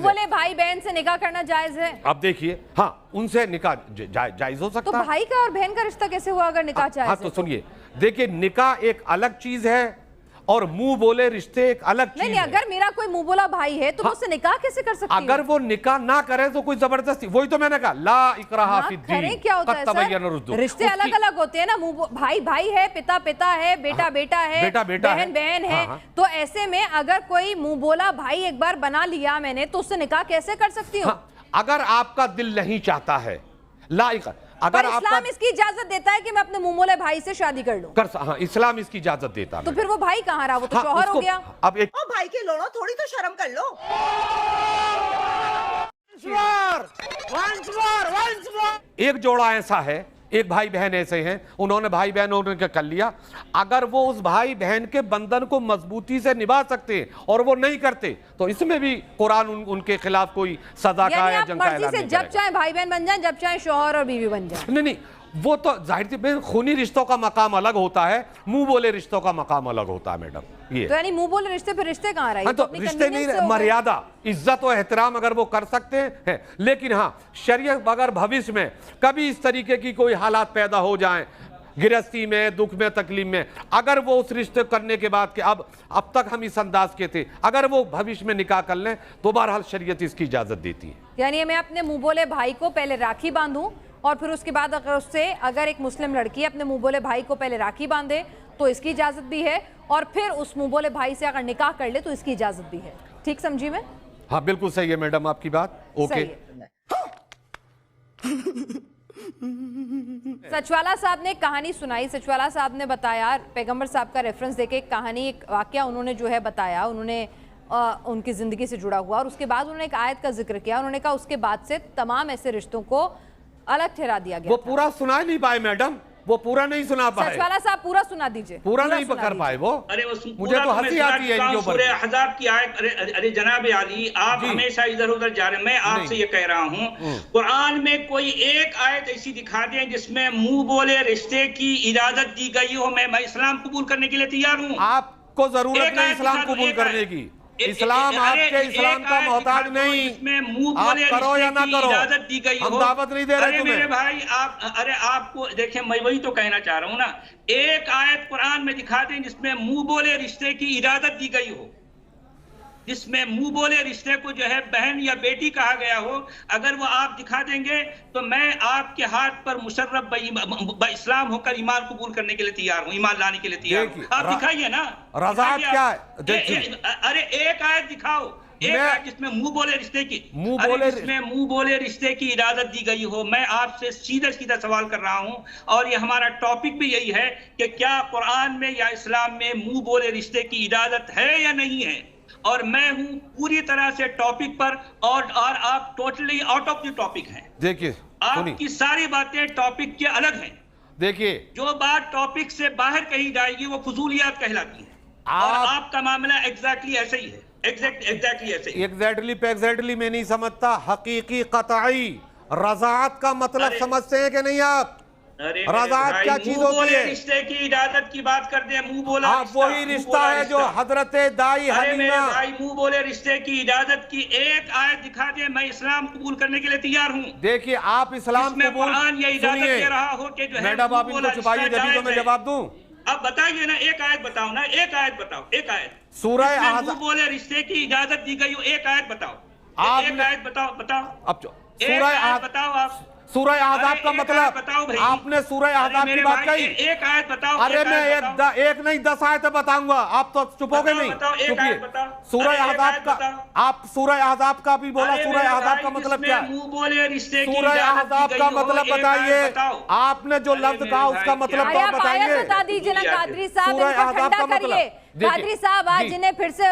बोले भाई बहन से निकाह करना जायज है? अब देखिए, हाँ उनसे निकाह जायज हो सकता है। तो भाई का और बहन का रिश्ता कैसे हुआ अगर निकाह जायज है? हाँ तो सुनिए, देखिए निकाह एक अलग चीज है और मुंह बोले रिश्ते एक अलग चीज नहीं, अगर मेरा कोई मुंह बोला भाई है तो मुझसे निकाह कैसे कर सकती हूँ? अगर वो निकाह ना करे तो कोई जबरदस्ती, वही तो मैंने कहा ला इकराहा फिद्दीन, क्या होता है सर? रिश्ते अलग अलग होते हैं ना, भाई भाई है, पिता पिता है, बेटा बेटा है, बहन बहन है। तो ऐसे में अगर कोई मुंह बोला भाई एक बार बना लिया मैंने तो उससे निकाह कैसे कर सकती हूँ? अगर आपका दिल नहीं चाहता है लाइक, अगर इस्लाम इसकी इजाजत देता है कि मैं अपने मुंह बोले भाई से शादी कर लूं, हाँ इस्लाम इसकी इजाजत देता है। तो फिर वो भाई कहाँ रहा? वो तो शौहर हो गया। अब एक भाई के लोड़ो थोड़ी तो शर्म कर लो। एक जोड़ा ऐसा है, एक भाई बहन ऐसे हैं, उन्होंने भाई बहन उन्होंने कर लिया, अगर वो उस भाई बहन के बंधन को मजबूती से निभा सकते हैं और वो नहीं करते तो इसमें भी कुरान उनके खिलाफ कोई सजा का या जंग का ऐलान नहीं करेगा। जब चाहे भाई बहन बन जाए, जब चाहे शौहर और बीवी बन जाए। नहीं, वो तो जाहिर सी खूनी रिश्तों का मकाम अलग होता है, मुंह बोले रिश्तों का मकाम अलग होता है मैडम। ये तो यानी मुंह बोले रिश्ते, फिर रिश्ते कहाँ रहे? तो रिश्ते नहीं, मर्यादा, इज्जत और एहतराम अगर वो कर सकते हैं, लेकिन हाँ शरीयत अगर भविष्य में कभी इस तरीके की कोई हालात पैदा हो जाएं, गृहस्थी में, दुख में, तकलीफ में, अगर वो उस रिश्ते करने के बाद के अब तक हम इस अंदाज के थे, अगर वो भविष्य में निकाह कर लें तो बहरहाल शरीयत इसकी इजाजत देती है। यानी मैं अपने मुंह बोले भाई को पहले राखी बांधूं और फिर उसके बाद अगर एक मुस्लिम लड़की अपने मुंह बोले भाई को पहले राखी बांधे तो इसकी इजाजत भी है, और फिर उस मुंह बोले भाई से अगर निकाह कर ले तो इसकी इजाजत भी है। ठीक समझी मैं? हाँ बिल्कुल सही है मैडम आपकी बात। ओके। सचवाला साहब ने कहानी सुनाई। सचवाला साहब ने बताया, पैगंबर साहब का रेफरेंस देके एक कहानी, एक वाकया उन्होंने जो है बताया, उन्होंने उनकी जिंदगी से जुड़ा हुआ, और उसके बाद उन्होंने एक आयत का जिक्र किया। उन्होंने कहा उसके बाद से तमाम ऐसे रिश्तों को अलग ठहरा दिया गया। वो पूरा सुना नहीं पाए मैडम, वो पूरा नहीं सुना पाए। सचवाला साहब पूरा सुना दीजिए। पूरा नहीं कर पाए वो। अरे मुझे तो हंसी आती है इनके ऊपर। हज़ाब की आयत। अरे जनाब आली, आप हमेशा इधर उधर जा रहे हैं। मैं आपसे ये कह रहा हूँ, कुरान में कोई एक आयत ऐसी दिखा दें जिसमें मुंह बोले रिश्ते की इजाजत दी गई हो। मैं इस्लाम कबूल करने के लिए तैयार हूँ। आपको जरूरत नहीं इस्लाम कबूल करने की। इस्लाम आपके इस्लाम का मोहताज नहीं। आप करो या ना करो, इजाजत दी गई हम दावत नहीं दे रहे तुम्हें। मेरे भाई आपको देखिए, मैं वही तो कहना चाह रहा हूँ ना, एक आयत कुरान में दिखा दें जिसमें मुंह बोले रिश्ते की इजाजत दी गई हो, जिसमें मुंह बोले रिश्ते को जो है बहन या बेटी कहा गया हो। अगर वो आप दिखा देंगे तो मैं आपके हाथ पर मुशर्रफ इस्लाम होकर ईमान कबूल करने के लिए तैयार हूँ, ईमान लाने के लिए तैयार हूँ। आप दिखाइए ना। रज़ात क्या है? अरे एक आयत दिखाओ, एक आयत जिसमें मुंह बोले रिश्ते की, जिसमें मुंह बोले रिश्ते की इजाजत दी गई हो। मैं आपसे सीधा सीधा सवाल कर रहा हूँ, और ये हमारा टॉपिक भी यही है कि क्या कुरान में या इस्लाम में मुंह बोले रिश्ते की इजाजत है या नहीं है। और मैं हूं पूरी तरह से टॉपिक पर, और आप totally out of the topic हैं। देखिए, आपकी सारी बातें टॉपिक के अलग हैं। देखिए, जो बात टॉपिक से बाहर कही जाएगी वो फजूलियात कहलाती है, और आपका मामला एग्जैक्टली ऐसे ही है। एग्जैक्टली ऐसे ही। एग्जैक्टली मैं नहीं समझता। हकीकी कतई रज़ात का मतलब समझते हैं कि नहीं आप? रज़ात क्या चीज होती है? रिश्ते की इजाजत की बात करते हैं, मुंह बोला वही रिश्ता है जो हजरत दाई हलीमा। भाई मुंह बोले रिश्ते की इजाजत की एक आयत दिखा दे, मैं इस्लाम कबूल करने के लिए तैयार हूँ। देखिए, आप इस्लाम कबूल ये इजाजत दे रहा हो कि जो है मैडम आप इनको छुपाइए, जब तो मैं जवाब दूं। अब बताइए ना, एक आयत बताओ ना, एक आयत बताओ, एक आयत सूरह मुंह बोले रिश्ते की इजाजत दी गई हो, एक आयत बताओ। एक आयत बताओ। अब सूरह बताओ आप। सूरह अहज़ाब का मतलब आपने सूरह अहज़ाब की बात कही। एक आयत बताओ। अरे मैं एक नहीं 10 आयतें बताऊंगा, आप तो चुपोगे नहीं। सूरह अहज़ाब का, आप सूरह अहज़ाब का भी बोला। सूरह अहज़ाब का मतलब क्या? सूरह अहज़ाब का मतलब बताइए। आपने जो लफ्ज कहा उसका मतलब तो बताइए। बता दीजिए ना कादरी साहब, सूरह अहज़ाब का मतलब। कादरी साहब आज इन्हें फिर से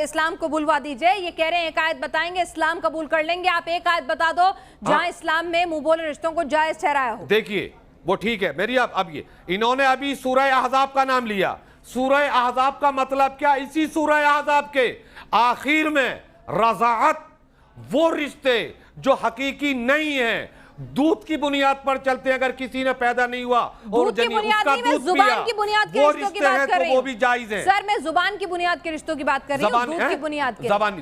इस्लाम कबूलवा दीजिए। ये कह रहे हैं एक आयत बताएंगे, इस्लाम कबूल कर लेंगे। आप एक आयत बता दो जहां इस्लाम में मुंह बोले रिश्तों को जायज ठहराया हो। देखिए, वो ठीक है मेरी। अब ये इन्होंने अभी सूरह अहज़ाब का नाम लिया। सूरह अहज़ाब का मतलब क्या? इसी सूरह अहज़ाब के आखिर में रज़ाअत, वो रिश्ते जो हकीकी नहीं है, दूध की बुनियाद पर चलते हैं। अगर किसी ने पैदा नहीं हुआ और उसका दूध जुबान की बुनियाद के रिश्तों की बात कर रही हूं। वो भी जायज है सर। मैं जुबान की बुनियाद के रिश्तों की बात कर रही हूं, दूध की बुनियाद के। ज़बान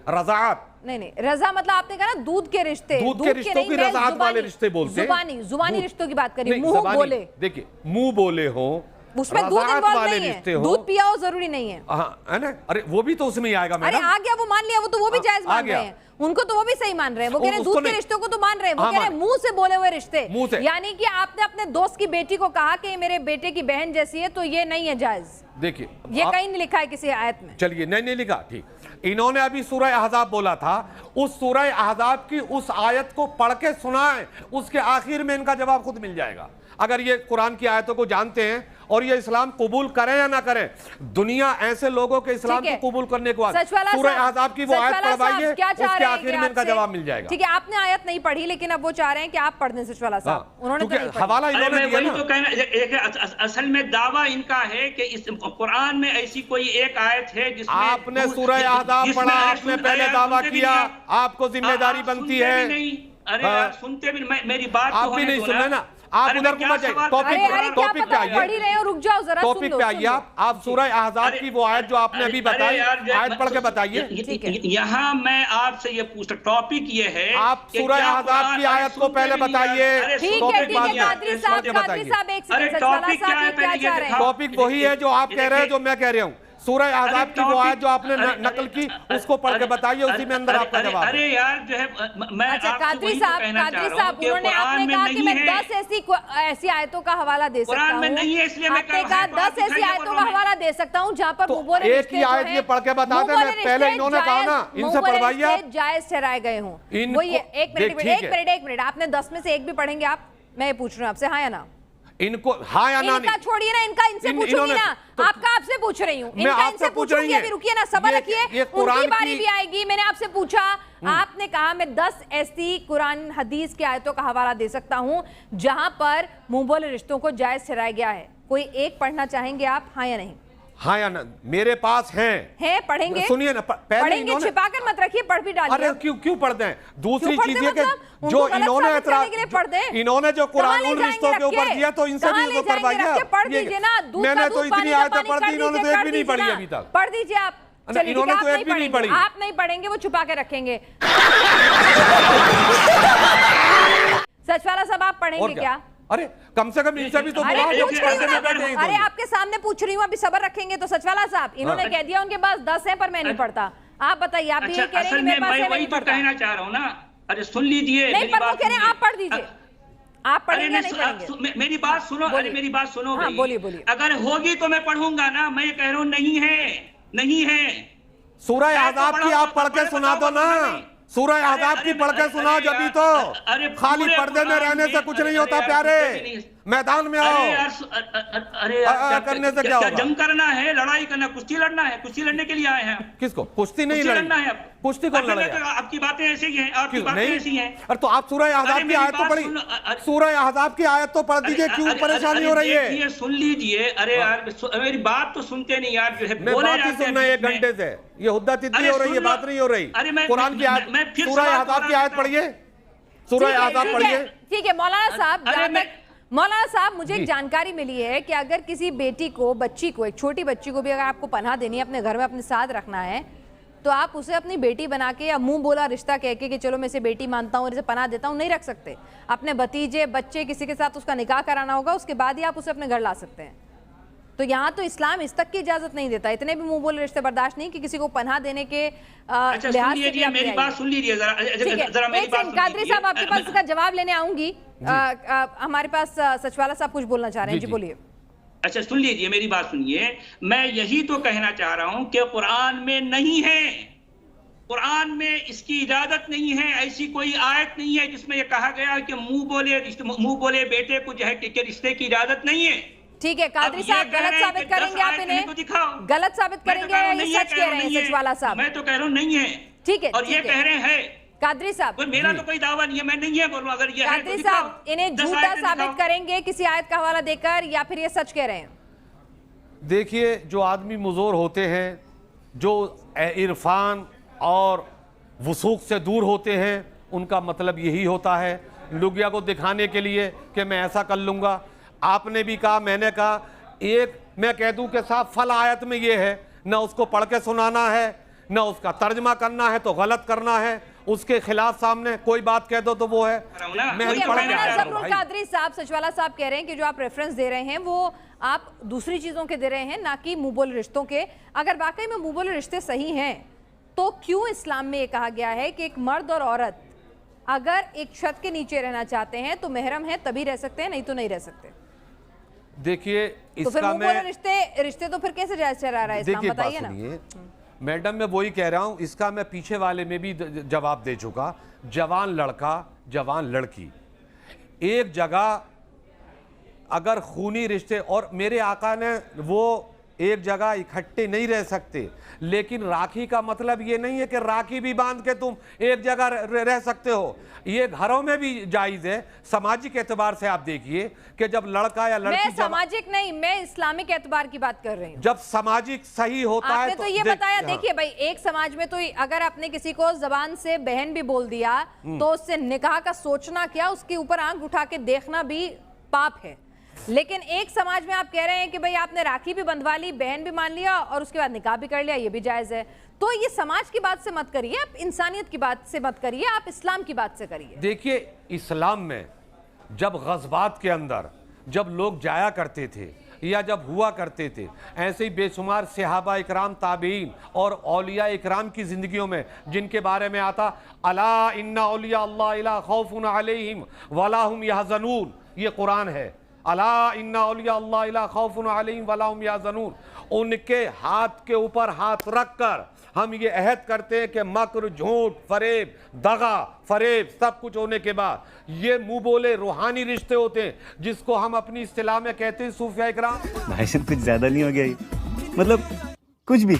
रज़ाअत नहीं नहीं, रजा मतलब आपने कहा ना दूध के रिश्ते, दूध के रिश्तों नहीं, की मैं रजात वाले रिश्ते बोलते हैं। जुबानी रिश्तों की बात करिए, नहीं, मुंह ज़बानी, बोले, देखिए मुंह बोले हो, उसमें दूध रजात इन्वॉल्व वाले नहीं रिश्ते है, हो, दूध पिया हो जरूरी नहीं है। हाँ है ना, अरे वो भी तो उसमें ही आएगा अरे मैडम। आ गया, वो मान लिया, वो तो वो भी जायज आ मान गया। रहे हैं, उनको तो वो भी सही मान रहे हैं, वो कह रहे हैं उसको दूध के नहीं- रिश्तों को तो मान रहे हैं, वो हाँ, कह रहे हैं मान- मुंह से बोले हुए रिश्ते, मुंह से। यानी कि आपने अपने दोस्त की बेटी को कहा कि ये मेरे बेटे की बहन जैसी है, तो ये नहीं है जायज, देखिए ये कहीं नहीं लिखा है किसी आयत में। चलिए, नहीं लिखा, ठीक। इन्होंने अभी सूरह अहज़ाब बोला था, उस सूरह अहज़ाब की उस आयत को पढ़ के सुनाएं, उसके आखिर में इनका जवाब खुद मिल जाएगा। अगर ये कुरान की आयतों को जानते हैं और ये इस्लाम कबूल करें या ना करें, दुनिया ऐसे लोगों के इस्लाम को कबूल करने के बाद सूरह अहज़ाब की वो आयत पढ़वाइए, उसके आखिर में इनका जवाब मिल जाएगा। ठीक है, आपने आयत नहीं पढ़ी, लेकिन अब वो चाह रहे हैं कि आप पढ़ दें सचवाला साहब, उन्होंने तो नहीं पढ़ी। हवाला अरे इन्होंने मैं दिया वही ना। तो कहना, असल में दावा इनका है कि इस कुरान में ऐसी कोई एक आयत है जिसमें आपने सूरह अहज़ाब पढ़ा, आपने पहले दावा किया, आपको जिम्मेदारी बनती है। अरे यार सुनते भी, मेरी बात आप भी नहीं सुन रहे ना, आप उधर को मत जाइए, टॉपिक पे आइए, पढ़ ही रहे हो, रुक जाओ जरा, टॉपिक पे आइए। आप सूरह अहज़ाब की वो आयत जो आपने अभी बताई, आयत पढ़ के बताइए। यहाँ मैं आपसे ये पूछता, टॉपिक ये है, आप सूरह अहज़ाब की आयत को पहले बताइए। ठीक है, कादरी साहब, एक सेकंड, सचवाला साहब ये क्या चाह रहे हैं? टॉपिक वही है जो आप कह रहे हैं, जो मैं कह रहा हूँ। सूरह अहज़ाब की वो आयत जो आपने नकल की, उसको पढ़ के बताइए, उसी में अंदर आपका जवाब है। अरे यार जो है, मैं अच्छा आपसे कादरी वही तो साहब, कहना चाह रहा हूं कि उन्होंने कुरान आपने में कहा कि नहीं मैं है। 10 ऐसी आयतों का हवाला दे सकता हूं, कुरान में नहीं है, इसलिए मैं आपने कह कहा रहा हूं, 10 ऐसी दिखाइए आयतों का कुरान में। हवाला दे सकता हूं जहां पर तो मुंह एक ही आयत ये पढ़ के बता दें, मैं पहले इन्होंने कहा ना, इनसे पढ़वाइए आप। जायज ठहराए गए हों, इनको- वो ये एक ठीक है। मिनट, आपने 10 में से एक भी पढ़ेंगे आप? मैं ये पूछ रही हूँ आपसे, हाँ या ना? इनको हाँ या ना? इनका छोड़िए ना, इनका इनसे पूछूंगी ना, आपका आपसे पूछ रही हूँ, मैं इनका आपसे इनसे पूछ रही पूछूंगी, हूं। अभी रुकिए ना, सबर ये रखिए, कुरान उनकी बारी की- भी आएगी। मैंने आपसे पूछा, आपने कहा मैं 10 ऐसी कुरान हदीस की आयतों का हवाला दे सकता हूं जहां पर मुंह बोले रिश्तों को जायज ठहराया गया है, कोई एक पढ़ना चाहेंगे आप, हाँ या नहीं? हाँ या ना? मेरे पास हैं, पढ़ेंगे, सुनिए ना, पहले पढ़ेंगे, इन्होंने, छिपाकर मत रखिए, पढ़ भी डालिए। अरे क्यों पढ़ते हैं? दूसरी क्यों पढ़ते चीज ये कि मतलब? जो उनको गलत इन्होंने साबित करने के लिए पढ़ दें। इन्होंने जो कुरान कहाँ ले उन रिश्तों जाएंगे के ऊपर रख के? दिया, तो इनसे कहाँ भी ले इसको जाएंगे करवाइए रख के? आप। पढ़ ये- दीजिए ना, दूध मैंने का तो दूध, इतनी पानी का आयतें पानी पढ़ कर दी, इन्होंने तो दीजिए, एक भी नहीं कर पढ़ी दीजिए अभी ना। तक। पढ़ दीजिए आप, चलिए इन्होंने ठीक है, तो आप एक भी नहीं पढ़ी। आप नहीं पढ़ेंगे, वो छुपा के रखेंगे। सचवाला साहब आप और पढ़ेंगे क्या? अरे कम से कम इनसे भी तो अरे बुलाओ, पूछ रही हूँ ना, बैठे हैं अरे दोनों। आपके सामने पूछ रही हूँ, अभी सबर रखेंगे तो सचवाला साहब, इन्होंने कह दिया उनके पास 10 है पर मैं नहीं पढ़ता, आप बताइए, आप भी अच्छा, ये कह रहे हैं असल कि में मेरे पास मैं है, मैं वही नहीं तो पढ़ता। कहना चाह रहा हूँ ना। अरे सुन लीजिए, नहीं मेरी पर वो बात कह रहे हैं सुनिए। आप पढ़ दीजिए, आप अरे पढ़ेंगे नहीं पढ़ेंगे? मेरी बात सुनो, अरे मेरी बात सुनो हाँ, भाई। बोलिए, बोलिए। अगर होगी तो मैं पढ़ूंगा ना, मैं ये कह रहा हूँ नहीं है, नहीं है। सूरह मैं तो अहज़ाब की पढ़ा- आप पढ़ के पढ़- सुना दो ना, नहीं। सूरह अरे- अहज़ाब की अरे- पढ़ के अरे- सुनाओ अरे जब भी यार, तो। अरे खाली पूरे पर्दे में कुरान रहने से कुछ नहीं होता अरे प्यारे, यार, मैदान में अरे आओ। यार, अरे यार, करने से क्या होगा? जंग करना है, लड़ाई करना, कुश्ती लड़ना है, कुश्ती लड़ने के लिए आए हैं। किसको कुश्ती नहीं कुश्ती लड़ी? लड़ना है अब। कुश्ती कौन अरे लड़ेगा? तो आपकी बातें ऐसी ही हैं, आपकी बातें नहीं, ऐसी हैं। अरे तो आप सूरह अहज़ाब अरे की मेरी आयत तो बात पढ़ी, सुनो, सूरह अहज़ाब की आयत तो पढ़ दीजिए, क्यों परेशानी हो रही है? देखिए, सुन लीजिए, अरे यार मेरी बात तो सुनते नहीं यार, जो है मैं बोले बात ही जाते हैं सुनना है बीच 1 में। घंटे से, ये हुद्दा तिद्दी अरे हो रही है, सुन लो। बात नहीं हो रही। अरे मैं- कुरान की आयत, मैं फिर सूरह सवाल अहज़ाब की दोहरा आयत देता हूं। पढ़िए, सूरह अहज़ाब पढ़िए। ठीक है मौलाना साहब, अरे जहाँ मैं- तक मौलाना साहब मुझे एक जानकारी मिली है कि अगर किसी बेटी को, बच्ची को, एक छोटी बच्ची को भी अगर आपको पनाह देनी है, अपने घर में अपने साथ रखना है, तो आप उसे अपनी बेटी बना के या मुंह बोला रिश्ता कह के कि चलो मैं इसे बेटी मानता हूँ और इसे पनाह देता हूँ, नहीं रख सकते। अपने भतीजे, बच्चे, किसी के साथ उसका निकाह कराना होगा, उसके बाद ही आप उसे अपने घर ला सकते हैं। तो यहाँ तो इस्लाम इस तक की इजाजत नहीं देता, इतने भी मुंह बोले रिश्ते बर्दाश्त नहीं कि किसी को पनाह देने के अच्छा लिहाज सुन से भी लीजिए, आप मेरी ले बात आइए। सुन लीजिए जरा, ठीक है, जरा मेरी एक बात सेकंड, सुन कादरी लीजिए। साहब आपके पास इसका जवाब लेने आऊंगी। हमारे पास सचवाला साहब कुछ बोलना चाह रहे हैं, जी बोलिए। अच्छा सुन लीजिए, मेरी बात सुनिए, मैं यही तो कहना चाह रहा हूं कि कुरान में नहीं है, कुरान में इसकी इजाजत नहीं है, ऐसी कोई आयत नहीं है जिसमें यह कहा गया कि मुंह बोले बेटे को जो है कि रिश्ते की इजाजत नहीं है। ठीक है कादरी अब ये साहब, कह गलत रहे हैं साबित कि करेंगे 10 आप आयत इन्हें? नहीं तो दिखाओ। गलत साबित मैं तो करेंगे कह रहा या हूं ये नहीं है, सच कह रहे हैं सचवाला साहब? मैं तो कह रहा हूं नहीं है, ठीक है, और ये ठीक है। कह रहे हैं कादरी साहब, कोई मेरा तो कोई दावा नहीं है, मैं नहीं है बोलूं, अगर ये है तो कादरी दिखाओ। साहब इन्हें 10 झूठा आयतें साबित दिखाओ। करेंगे किसी आयत का हवाला देकर, या फिर ये सच कह रहे हैं? देखिए, जो आदमी मुज़ोर होते हैं, जो इरफान और वसूख से दूर होते हैं, उनका मतलब यही होता है, लुगिया को दिखाने के लिए कि मैं ऐसा कर लूँगा। आपने भी कहा, मैंने कहा, एक मैं कह दूं कि साहब फल आयत में ये है, ना उसको पढ़ के सुनाना है, ना उसका तर्जमा करना है तो गलत करना है, उसके खिलाफ सामने कोई बात कह दो तो वो है मैं ही पढ़ के आया हूं जफरुल भाई। कादरी साहब, सचवाला साहब कह रहे हैं कि जो आप रेफरेंस दे रहे हैं वो आप दूसरी चीजों के दे रहे हैं, ना कि मुंह बोले रिश्तों के। अगर वाकई में मुंह बोले रिश्ते सही हैं तो क्यों इस्लाम में ये कहा गया है कि एक मर्द और औरत अगर एक छत के नीचे रहना चाहते हैं तो महरम है तभी रह सकते हैं, नहीं तो नहीं रह सकते? देखिए तो फिर इसका मुंह बोले मैं रिश्ते तो फिर कैसे जायज ठहरा रहा है इस्लाम, देखिए बताइए बात ना। सुनिए मैडम, मैं वही कह रहा हूं, इसका मैं पीछे वाले में भी जवाब दे चुका। जवान लड़का जवान लड़की एक जगह अगर खूनी रिश्ते, और मेरे आका ने वो एक जगह इकट्ठे नहीं रह सकते, लेकिन राखी का मतलब ये नहीं है कि राखी भी बांध के तुम एक जगह रह सकते हो। ये घरों में भी जायज है। सामाजिक एतबार से आप देखिए कि जब लड़का या लड़की मैं सामाजिक नहीं, मैं इस्लामिक एतबार की बात कर रही हूँ। जब सामाजिक सही होता है आपने तो ये बताया, देखिए भाई, एक समाज में तो अगर आपने किसी को जबान से बहन भी बोल दिया तो उससे निकाह का सोचना क्या, उसके ऊपर आंख उठा के देखना भी पाप है। लेकिन एक समाज में आप कह रहे हैं कि भाई आपने राखी भी बंधवा ली, बहन भी मान लिया और उसके बाद निकाह भी कर लिया, ये भी जायज है। तो ये समाज की बात से मत करिए, आप इंसानियत की बात से मत करिए, आप इस्लाम की बात से करिए। देखिए इस्लाम में जब गज़बात के अंदर जब लोग जाया करते थे या जब हुआ करते थे, ऐसे ही बेशुमार सहाबा इकराम, ताबीन और औलिया इकराम की जिंदगियों में जिनके बारे में आता अला इन्ना औलिया अल्लाह ला खौफुन अलैहिम वला हुम यहज़नून, ये कुरान है। अला इन्ना औलिया अल्लाह ला खौफुन अलैहिम वला हुम यहज़नून। उनके हाथ के ऊपर हाथ रखकर हम ये अहद करते हैं कि मक्र, झूठ, फरेब, दगा, फरेब सब कुछ होने के बाद ये मुंह बोले रूहानी रिश्ते होते हैं, जिसको हम अपनी इस्तिलाह में कहते हैं सूफिया इकराम। भाई साहब कुछ ज्यादा नहीं हो गया ये? मतलब कुछ भी